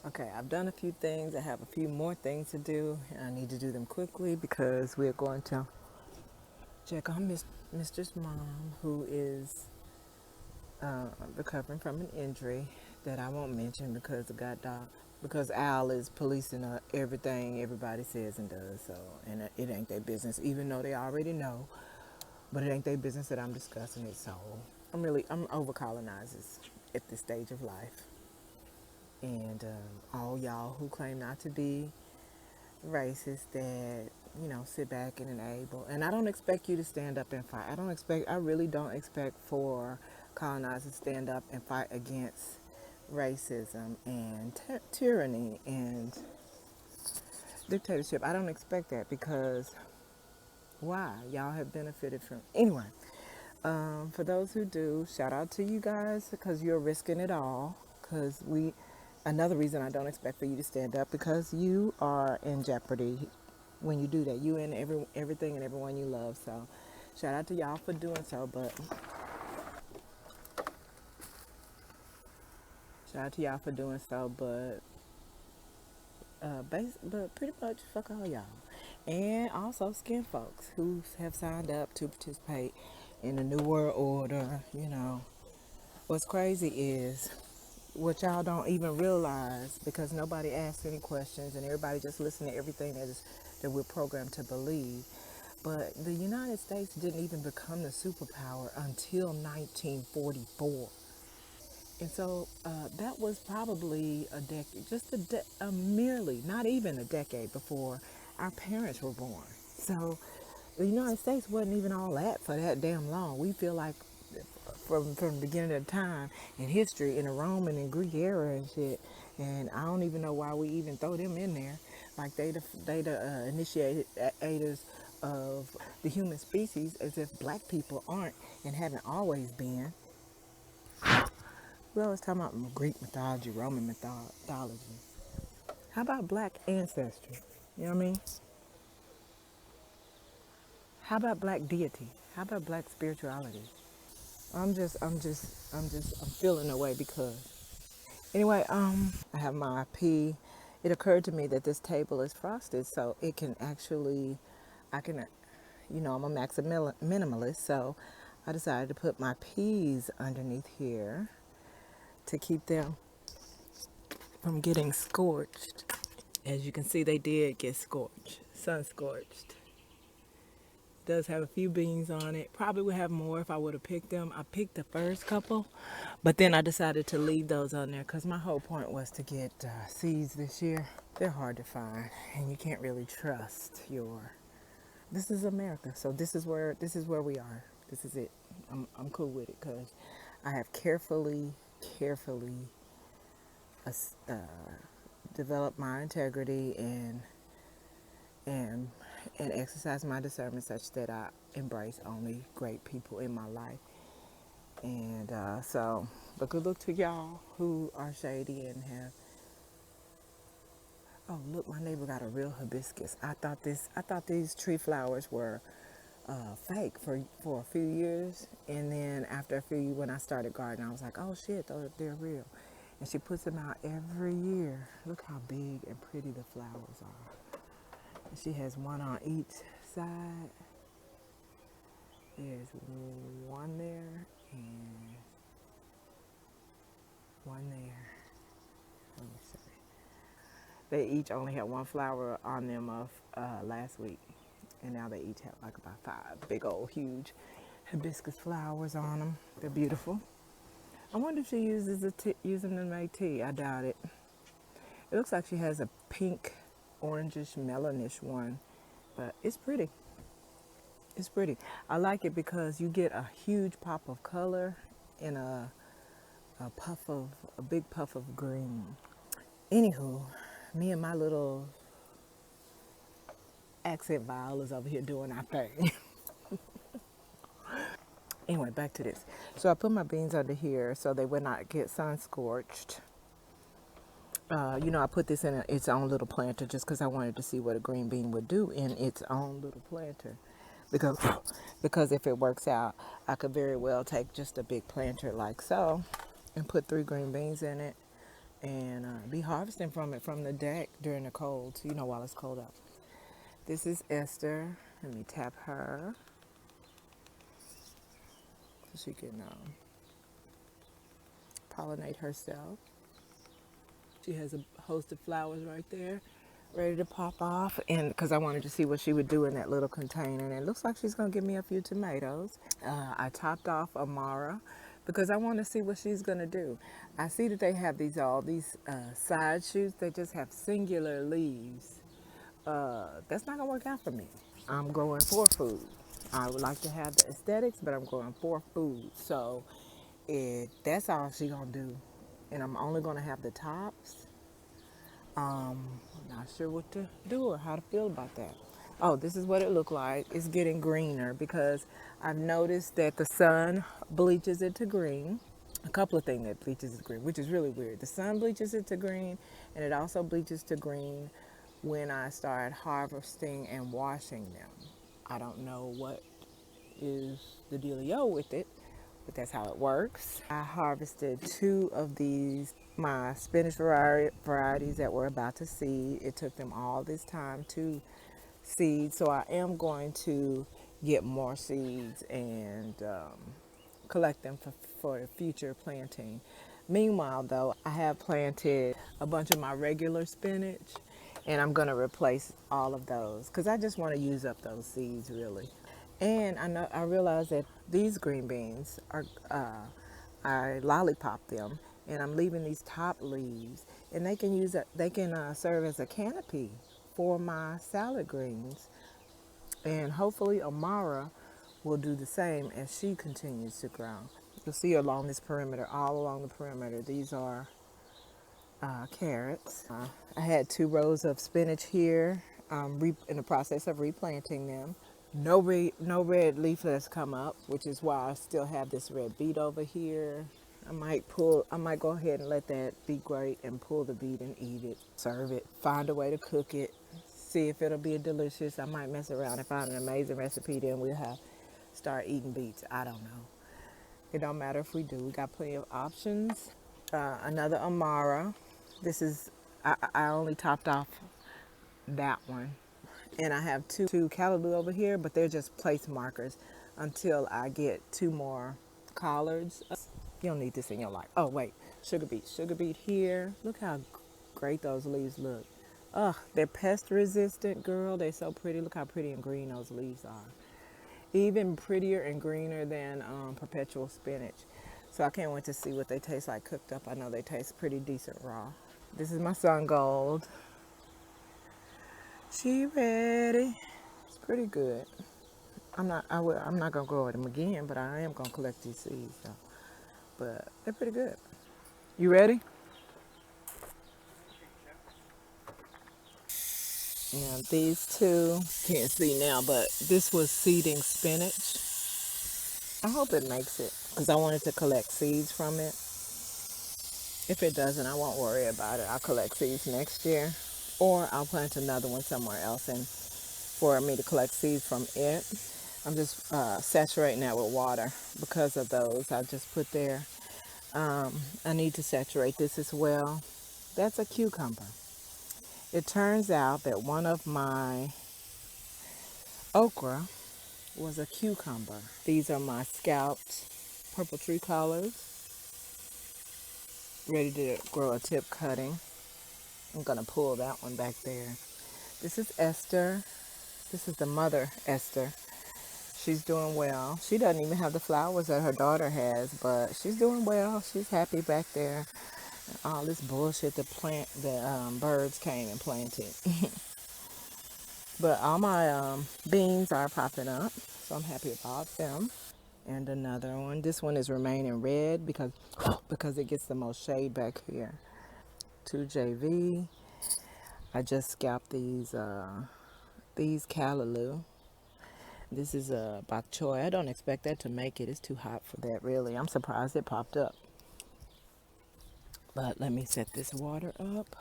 Okay, I've done a few things. I have a few more things to do, and I need to do them quickly because we're going to check on Mister's mom, who is recovering from an injury that I won't mention because the god dog, because Al is policing everything everybody says and does. So, and it ain't their business, even though they already know. But it ain't their business that I'm discussing it. So, I'm over colonizers at this stage of life, and all y'all who claim not to be racist that sit back and enable. And I don't expect you to stand up and fight. I really don't expect for colonizers to stand up and fight against racism and tyranny and dictatorship. I don't expect that because why? Y'all have benefited from anyway. For those who do, shout out to you guys because you're risking it all. Because another reason I don't expect for you to stand up because you are in jeopardy when you do that. You and everything and everyone you love. So, shout out to y'all for doing so. But shout out to y'all for doing so. But pretty much fuck all y'all, and also skin folks who have signed up to participate in the new world order. What's crazy is what y'all don't even realize because nobody asks any questions and everybody just listen to everything that we're programmed to believe. But the United States didn't even become the superpower until 1944. And so that was probably a decade, just merely, not even a decade before our parents were born. So the United States wasn't even all that for that damn long. We feel like from the beginning of time in history in the Roman and Greek era and shit. And I don't even know why we even throw them in there. Like they the initiators of the human species, as if black people aren't and haven't always been. We always talking about Greek mythology, Roman mythology. How about black ancestry? You know what I mean? How about black deity? How about black spirituality? I'm feeling away because anyway, I have my pea. It occurred to me that this table is frosted, so it can actually, I can, I'm a minimalist, so I decided to put my peas underneath here to keep them from getting scorched. As you can see, they did get scorched, sun scorched. Does have a few beans on it. Probably would have more if I would have picked them. I picked the first couple, but then I decided to leave those on there because my whole point was to get seeds this year. They're hard to find, and you can't really trust your. This is America, so this is where we are. This is it. I'm cool with it because I have carefully uh, developed my integrity and and exercise my discernment such that I embrace only great people in my life. And but good luck to y'all who are shady and have. Oh, look, my neighbor got a real hibiscus. I thought these tree flowers were fake for a few years, and then after a few, when I started gardening, I was like, oh shit, they're real. And she puts them out every year. Look how big and pretty the flowers are. And she has one on each side. There's one there and one there. Let me see. They each only had one flower on them of last week, and now they each have like about 5 big old huge hibiscus flowers on them. They're beautiful. I wonder if she using them to make tea. I doubt it. It looks like she has a pink, orangish, melonish one, but it's pretty. It's pretty. I like it because you get a huge pop of color in a big puff of green. Anywho, me and my little accent violas over here doing our thing. Anyway, back to this. So I put my beans under here so they would not get sun scorched. I put this in its own little planter just because I wanted to see what a green bean would do in its own little planter. Because, because if it works out, I could very well take just a big planter like so and put 3 green beans in it and be harvesting from it from the deck during the cold, you know, while it's cold out. This is Esther. Let me tap her so she can pollinate herself. She has a host of flowers right there ready to pop off, and because I wanted to see what she would do in that little container, and it looks like she's going to give me a few tomatoes. I topped off Amara because I want to see what she's going to do. I see that they have these side shoots. They just have singular leaves. That's not going to work out for me. I'm growing for food. I would like to have the aesthetics, but I'm growing for food. So if that's all she's going to do, and I'm only going to have the tops, not sure what to do or how to feel about that. Oh, this is what it looked like. It's getting greener because I've noticed that the sun bleaches it to green. A couple of things that bleaches it green, which is really weird. The sun bleaches it to green, and it also bleaches to green when I start harvesting and washing them. I don't know what is the dealio with it, but that's how it works. I harvested 2 of these, my spinach varieties that were about to seed. It took them all this time to seed, so I am going to get more seeds and collect them for future planting. Meanwhile, though, I have planted a bunch of my regular spinach, and I'm going to replace all of those because I just want to use up those seeds, really. And I realize that these green beans are, I lollipop them, and I'm leaving these top leaves, and they can serve as a canopy for my salad greens, and hopefully Amara will do the same as she continues to grow. You'll see along this perimeter, all along the perimeter, these are carrots. I had 2 rows of spinach here, in the process of replanting them. No red leaf has come up, which is why I still have this red beet over here. I might go ahead and let that be great and pull the beet and eat it, serve it, find a way to cook it, see if it'll be delicious. I might mess around and find an amazing recipe, then we'll start eating beets. I don't know. It don't matter if we do. We got plenty of options. Another Amara. This is, I only topped off that one. And I have 2 callaloo over here, but they're just place markers until I get 2 more collards. You don't need this in your life. Oh, wait. Sugar beet. Sugar beet here. Look how great those leaves look. Ugh, they're pest resistant, girl. They're so pretty. Look how pretty and green those leaves are. Even prettier and greener than perpetual spinach. So I can't wait to see what they taste like cooked up. I know they taste pretty decent raw. This is my sungold. She ready. It's pretty good. I'm not gonna grow them again, but I am gonna collect these seeds though. But they're pretty good. You ready? Yeah, these 2 can't see now, but this was seeding spinach. I hope it makes it because I wanted to collect seeds from it. If it doesn't, I won't worry about it. I'll collect seeds next year, or I'll plant another one somewhere else. And for me to collect seeds from it, I'm just saturating that with water because of those I just put there. I need to saturate this as well. That's a cucumber. It turns out that one of my okra was a cucumber. These are my scalped purple tree collards, ready to grow a tip cutting. I'm going to pull that one back there. This is Esther. This is the mother, Esther. She's doing well. She doesn't even have the flowers that her daughter has, but she's doing well. She's happy back there. All this bullshit the birds came and planted. But all my beans are popping up, so I'm happy about them. And another one. This one is remaining red because it gets the most shade back here. 2JV. I just scalped these callaloo. This is a bok choy. I don't expect that to make it. It's too hot for that, really. I'm surprised it popped up. But let me set this water up.